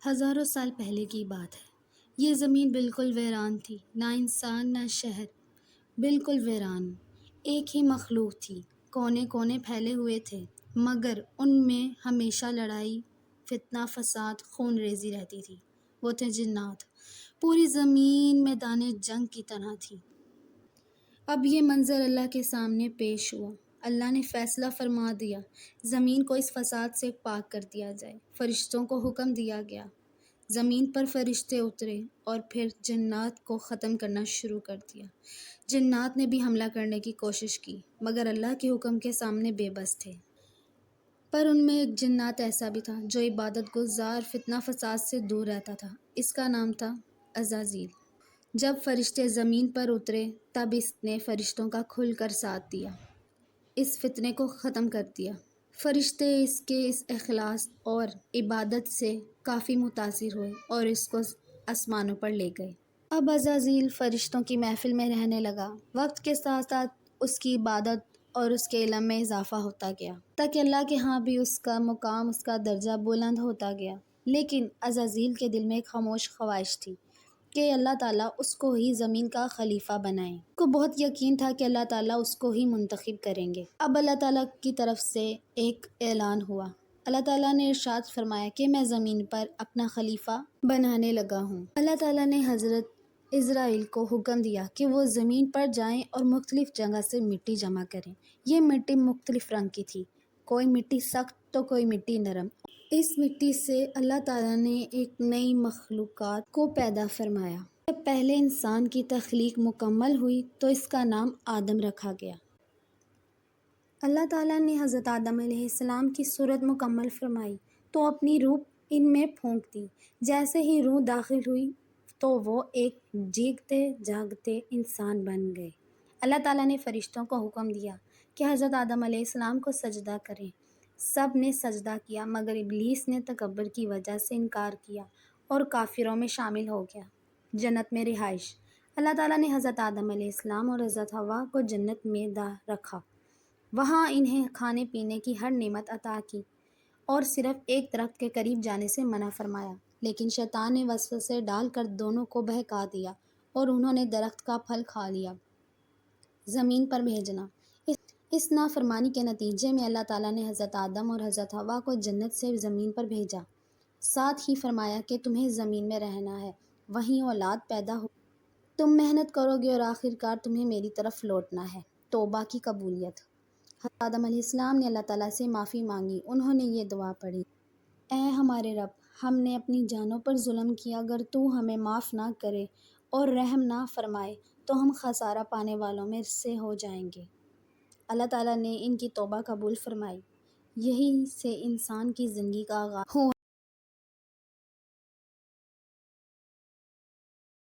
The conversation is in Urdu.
ہزاروں سال پہلے کی بات ہے۔ یہ زمین بالکل ویران تھی، نہ انسان نہ شہر، بالکل ویران۔ ایک ہی مخلوق تھی، کونے کونے پھیلے ہوئے تھے، مگر ان میں ہمیشہ لڑائی، فتنہ، فساد، خون ریزی رہتی تھی۔ وہ تھے جنات۔ پوری زمین میدان جنگ کی طرح تھی۔ اب یہ منظر اللہ کے سامنے پیش ہوا۔ اللہ نے فیصلہ فرما دیا، زمین کو اس فساد سے پاک کر دیا جائے۔ فرشتوں کو حکم دیا گیا، زمین پر فرشتے اترے اور پھر جنات کو ختم کرنا شروع کر دیا۔ جنات نے بھی حملہ کرنے کی کوشش کی، مگر اللہ کے حکم کے سامنے بے بس تھے۔ پر ان میں ایک جنات ایسا بھی تھا جو عبادت گزار، فتنہ فساد سے دور رہتا تھا۔ اس کا نام تھا عزازیل۔ جب فرشتے زمین پر اترے، تب اس نے فرشتوں کا کھل کر ساتھ دیا، اس فتنے کو ختم کر دیا۔ فرشتے اس کے اس اخلاص اور عبادت سے کافی متاثر ہوئے اور اس کو آسمانوں پر لے گئے۔ اب عزازیل فرشتوں کی محفل میں رہنے لگا۔ وقت کے ساتھ ساتھ اس کی عبادت اور اس کے علم میں اضافہ ہوتا گیا، تاکہ اللہ کے ہاں بھی اس کا مقام، اس کا درجہ بلند ہوتا گیا۔ لیکن عزازیل کے دل میں ایک خاموش خواہش تھی کہ اللہ تعالیٰ اس کو ہی زمین کا خلیفہ بنائیں۔ اس کو بہت یقین تھا کہ اللہ تعالیٰ اس کو ہی منتخب کریں گے۔ اب اللہ تعالیٰ کی طرف سے ایک اعلان ہوا۔ اللہ تعالیٰ نے ارشاد فرمایا کہ میں زمین پر اپنا خلیفہ بنانے لگا ہوں۔ اللہ تعالیٰ نے حضرت اسرائیل کو حکم دیا کہ وہ زمین پر جائیں اور مختلف جگہ سے مٹی جمع کریں۔ یہ مٹی مختلف رنگ کی تھی، کوئی مٹی سخت تو کوئی مٹی نرم۔ اس مٹی سے اللہ تعالیٰ نے ایک نئی مخلوقات کو پیدا فرمایا۔ جب پہلے انسان کی تخلیق مکمل ہوئی تو اس کا نام آدم رکھا گیا۔ اللہ تعالیٰ نے حضرت آدم علیہ السلام کی صورت مکمل فرمائی تو اپنی روح ان میں پھونک دی۔ جیسے ہی روح داخل ہوئی تو وہ ایک جیتے جاگتے انسان بن گئے۔ اللہ تعالیٰ نے فرشتوں کو حکم دیا کہ حضرت آدم علیہ السلام کو سجدہ کریں۔ سب نے سجدہ کیا، مگر ابلیس نے تکبر کی وجہ سے انکار کیا اور کافروں میں شامل ہو گیا۔ جنت میں رہائش۔ اللہ تعالیٰ نے حضرت آدم علیہ السلام اور حضرت حوا کو جنت میں رکھا۔ وہاں انہیں کھانے پینے کی ہر نعمت عطا کی اور صرف ایک درخت کے قریب جانے سے منع فرمایا، لیکن شیطان نے وسوسے ڈال کر دونوں کو بہکا دیا اور انہوں نے درخت کا پھل کھا لیا۔ زمین پر بھیجنا۔ اس نافرمانی کے نتیجے میں اللہ تعالیٰ نے حضرت آدم اور حضرت حوا کو جنت سے زمین پر بھیجا، ساتھ ہی فرمایا کہ تمہیں زمین میں رہنا ہے، وہیں اولاد پیدا ہو، تم محنت کرو گے اور آخرکار تمہیں میری طرف لوٹنا ہے۔ توبہ کی قبولیت۔ حضرت آدم علیہ السلام نے اللہ تعالیٰ سے معافی مانگی۔ انہوں نے یہ دعا پڑھی، اے ہمارے رب، ہم نے اپنی جانوں پر ظلم کیا، اگر تو ہمیں معاف نہ کرے اور رحم نہ فرمائے تو ہم خسارہ پانے والوں میں سے ہو جائیں گے۔ اللہ تعالیٰ نے ان کی توبہ قبول فرمائی۔ یہی سے انسان کی زندگی کا آغاز ہوا۔